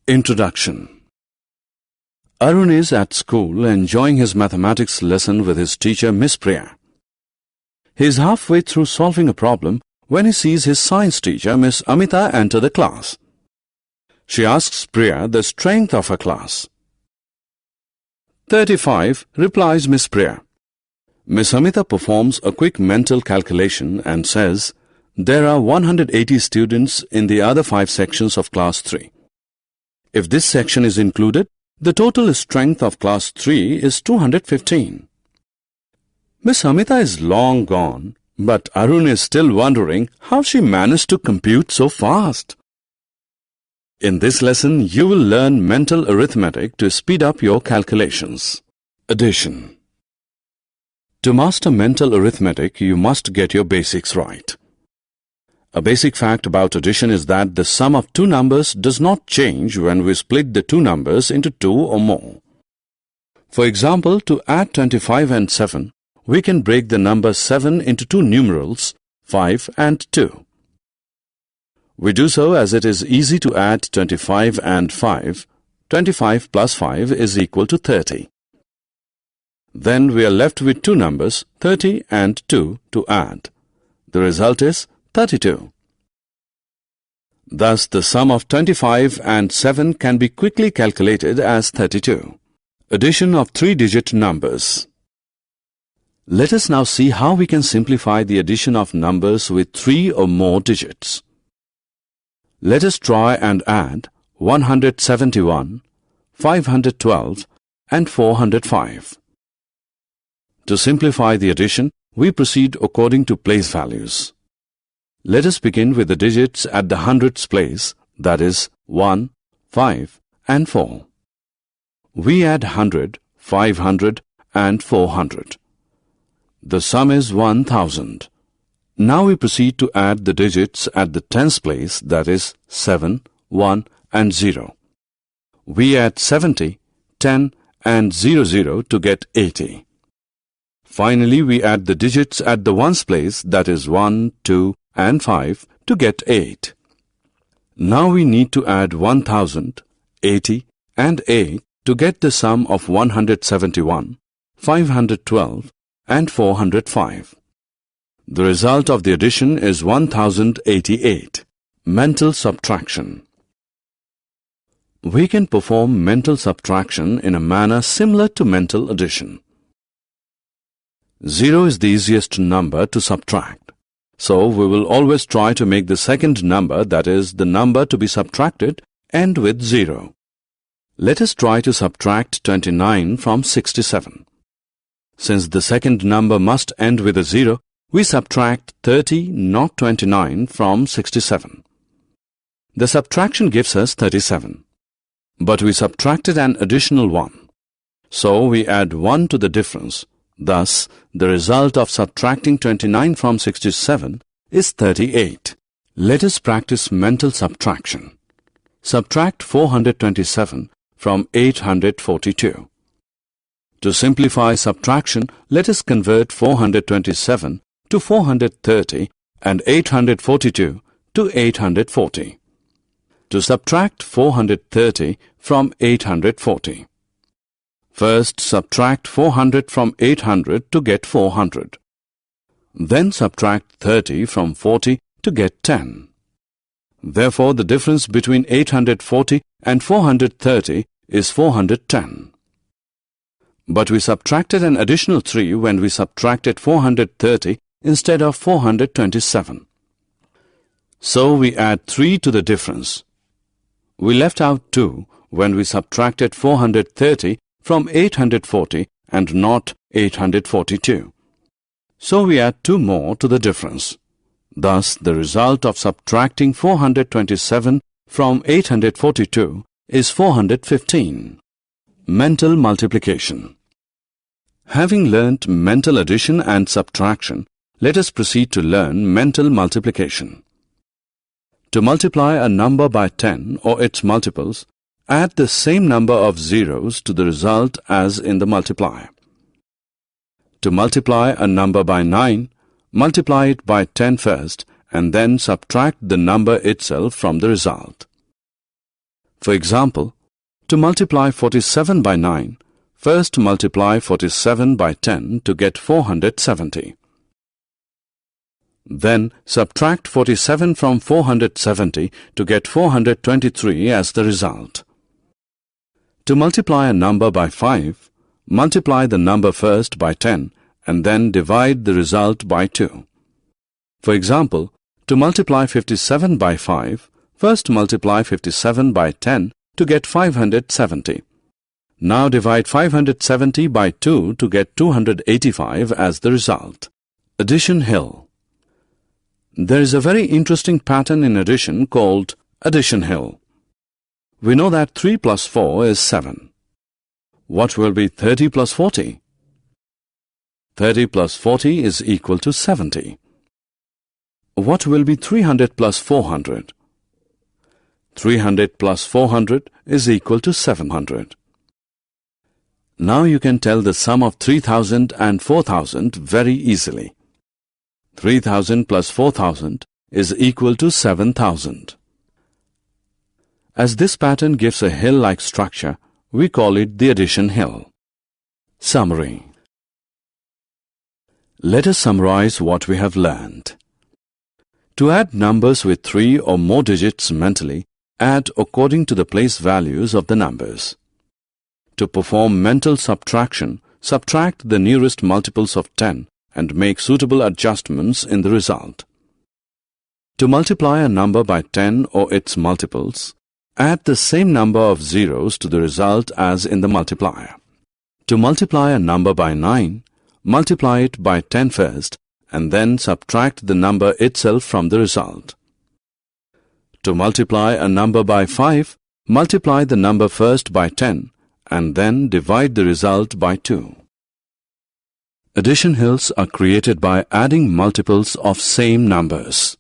Introduction. Arun is at school enjoying his mathematics lesson with his teacher Miss Priya. He is halfway through solving a problem when he sees his science teacher Miss Amita enter the class. She asks Priya the strength of her class. 35, replies Miss Priya. Miss Amita performs a quick mental calculation and says, there are 180 students in the other 5 sections of class 3. If this section is included, the total strength of class 3 is 215. Miss Amita is long gone, but Arun is still wondering how she managed to compute so fast. In this lesson, you will learn mental arithmetic to speed up your calculations. Addition. To master mental arithmetic, you must get your basics right. A basic fact about addition is that the sum of two numbers does not change when we split the two numbers into 2 or more. For example, to add 25 and 7, we can break the number 7 into two numerals, 5 and 2. We do so as it is easy to add 25 and 5. 25 plus 5 is equal to 30. Then we are left with two numbers, 30 and 2, to add. The result is 32. Thus, the sum of 25 and 7 can be quickly calculated as 32. Addition of 3-digit numbers. Let us now see how we can simplify the addition of numbers with 3 or more digits. Let us try and add 171, 512 and 405. To simplify the addition, we proceed according to place values. Let us begin with the digits at the hundreds place, that is 1, 5 and 4. We add 100, 500 and 400. The sum is 1000. Now we proceed to add the digits at the tens place, that is 7, 1 and 0. We add 70, 10 and 00 to get 80. Finally, we add the digits at the ones place, that is 1, 2 and 5 to get 8. Now we need to add 1000, 80 and 8 to get the sum of 171, 512 and 405. The result of the addition is 1088. Mental subtraction. We can perform mental subtraction in a manner similar to mental addition. 0 is the easiest number to subtract. So, we will always try to make the second number, that is, the number to be subtracted, end with 0. Let us try to subtract 29 from 67. Since the second number must end with a 0, we subtract 30, not 29, from 67. The subtraction gives us 37. But we subtracted an additional 1. So, we add 1 to the difference. Thus, the result of subtracting 29 from 67 is 38. Let us practice mental subtraction. Subtract 427 from 842. To simplify subtraction, let us convert 427 to 430 and 842 to 840. To subtract 430 from 840. First, subtract 400 from 800 to get 400. Then subtract 30 from 40 to get 10. Therefore, the difference between 840 and 430 is 410. But we subtracted an additional 3 when we subtracted 430 instead of 427. So, we add 3 to the difference. We left out 2 when we subtracted 430 from 840 and not 842. So we add 2 more to the difference. Thus, the result of subtracting 427 from 842 is 415. Mental multiplication. Having learnt mental addition and subtraction, let us proceed to learn mental multiplication. To multiply a number by 10 or its multiples, add the same number of zeros to the result as in the multiplier. To multiply a number by 9, multiply it by 10 first and then subtract the number itself from the result. For example, to multiply 47 by 9, first multiply 47 by 10 to get 470. Then subtract 47 from 470 to get 423 as the result. To multiply a number by 5, multiply the number first by 10 and then divide the result by 2. For example, to multiply 57 by 5, first multiply 57 by 10 to get 570. Now divide 570 by 2 to get 285 as the result. Addition hill. There is a very interesting pattern in addition called addition hill. We know that 3 plus 4 is 7. What will be 30 plus 40? 30 plus 40 is equal to 70. What will be 300 plus 400? 300 plus 400 is equal to 700. Now you can tell the sum of 3000 and 4000 very easily. 3000 plus 4000 is equal to 7000. As this pattern gives a hill-like structure, we call it the addition hill. Summary. Let us summarize what we have learned. To add numbers with 3 or more digits mentally, add according to the place values of the numbers. To perform mental subtraction, subtract the nearest multiples of 10 and make suitable adjustments in the result. To multiply a number by 10 or its multiples, add the same number of zeros to the result as in the multiplier. To multiply a number by 9, multiply it by 10 first and then subtract the number itself from the result. To multiply a number by 5, multiply the number first by 10 and then divide the result by 2. Addition hills are created by adding multiples of same numbers.